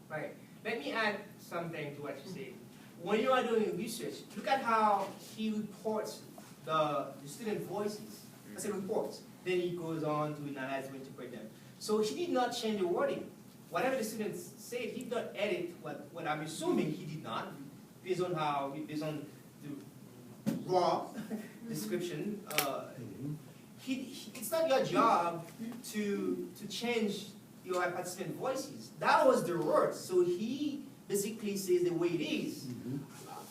Right. Let me add something to what you said. When you are doing research, look at how he reports the student voices. I say reports. Then he goes on to analyze and interpret them. So he did not change the wording. Whatever the students said, he did not edit what I'm assuming he did not, based on the raw description. It's not your job to change your participant voices. That was the word. So he basically says the way it is.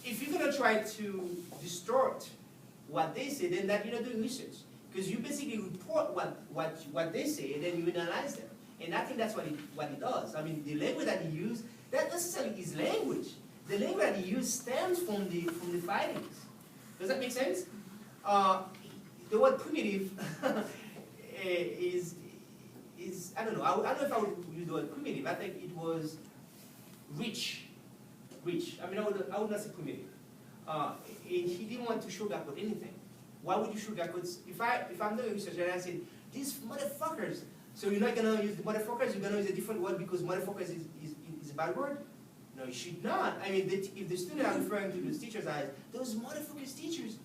If you're gonna try to distort what they say, then that you're not doing research. Because you basically report what they say and then you analyze them. And I think that's what it does. I mean, the language that he used, that necessarily is language. The language that he used stems from the findings. Does that make sense? The word primitive is I don't know. I don't know if I would use the word primitive. I think it was rich. I mean, I would not say primitive. He didn't want to sugarcoat anything. Why would you sugarcoat? If I'm doing research and I said these motherfuckers, so you're not gonna use the motherfuckers. You're gonna use a different word because motherfuckers is a bad word. No, you should not. I mean, if the student are referring to those teachers as those motherfuckers teachers,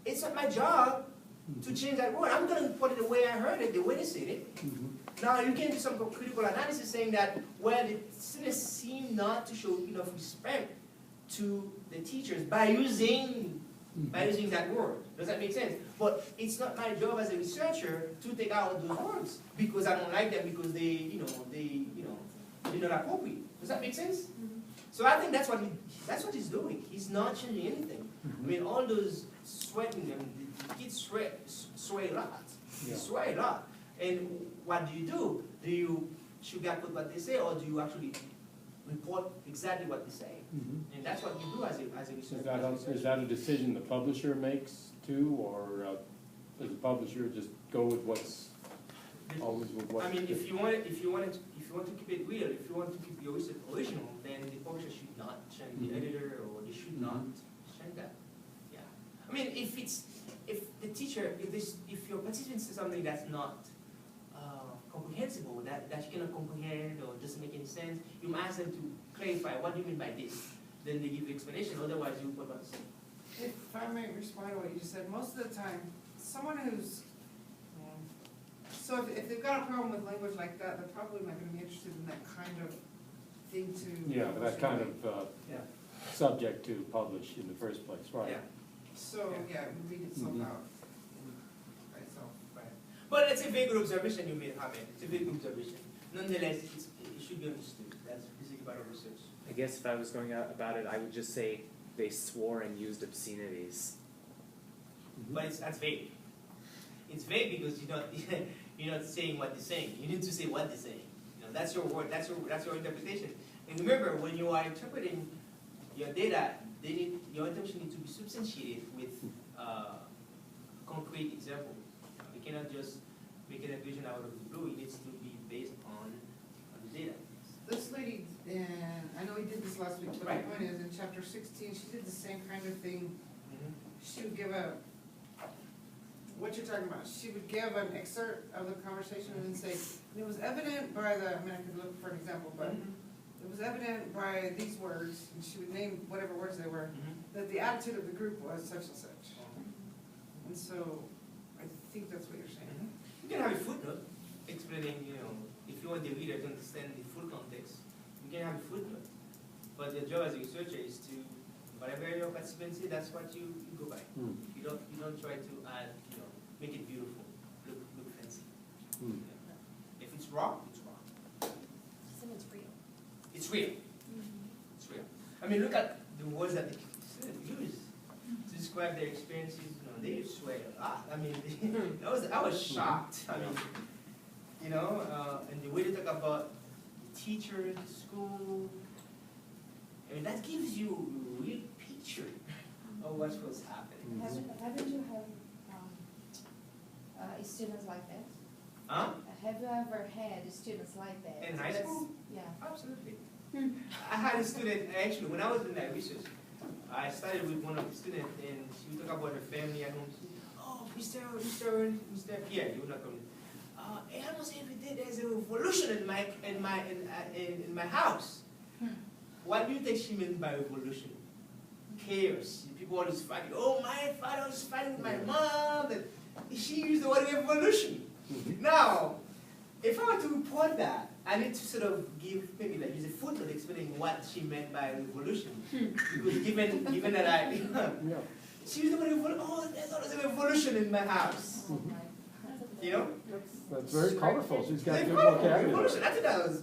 it's not my job to change that word. I'm gonna put it the way I heard it, the way they said it. Now you can do some critical analysis saying that, well, the students seem not to show enough respect to the teachers by using that word. Does that make sense? But it's not my job as a researcher to take out those words because I don't like them because they're not appropriate. Does that make sense? So I think that's what he's doing. He's not changing anything. I mean, all those sweating, I mean, the kids sweat a lot. They sweat a lot. And what do? Do you sugarcoat what they say, or do you actually report exactly what they say? And that's what you do as a researcher. Is that a decision the publisher makes too, or does the publisher just go with what's always with what? I mean, if you want to keep it real, if you want to keep your research original, then the publisher should not change the editor, or they should not change that. Yeah. I mean, if your participant says something that's not comprehensible, that you cannot comprehend or doesn't make any sense, you might ask them to clarify, what do you mean by this? Then they give you explanation, otherwise you put what to say. If I may respond to what you just said, most of the time, someone who's, so if they've got a problem with language like that, they're probably not going to be interested in that kind of thing to. Yeah, that kind of subject to publish in the first place, right? Yeah. So, read it somehow. But it's a very good observation you made, Ahmed. It's a very good observation. Nonetheless, it should be understood. That's basically part of research. I guess if I was going out about it, I would just say they swore and used obscenities. But that's vague. It's vague because you're not saying what they're saying. You need to say what they're saying. That's your word. That's your interpretation. And remember, when you are interpreting your data, your interpretation needs to be substantiated with concrete example. You cannot just make an equation out of the blue. It needs to be based on the data. This lady, and I know we did this last week, but the point is, in chapter 16, she did the same kind of thing. She would give what you're talking about, she would give an excerpt of the conversation and then say, it was evident by I could look for an example, but it was evident by these words, and she would name whatever words they were, that the attitude of the group was such and such. And so, I think that's what you're saying. You can have a footnote explaining, if you want the reader to understand the full context, you can have a footnote. But your job as a researcher is to, whatever your participants say, that's what you go by. You don't try to add, make it beautiful, look fancy. If it's wrong, it's wrong. So it's real. It's real. It's real. I mean, look at the words that the students use to describe their experiences. They swear a lot. I mean, I was shocked. I mean, and the way they talk about the teachers, the school. I mean, that gives you a real picture of what was happening. Haven't you had students like that? Huh? Have you ever had students like that? In high school? Yeah. Absolutely. I had a student, actually, when I was doing that research, I started with one of the students, and she would talk about her family at home. She said, oh, Mr. Pierre, you would not come. Almost every day there's a revolution in my house. What do you think she meant by revolution? Chaos. People always fighting. Oh, my father was fighting with my mom. And she used the word revolution. Now, if I were to report that, I need to sort of give, maybe like use a footnote explaining what she meant by revolution. Because given that Yeah. she used the word revolution, oh, there's always a revolution in my house. Oh my. You know? That's very colorful. She's got They good call it vocabulary. revolution. I think that was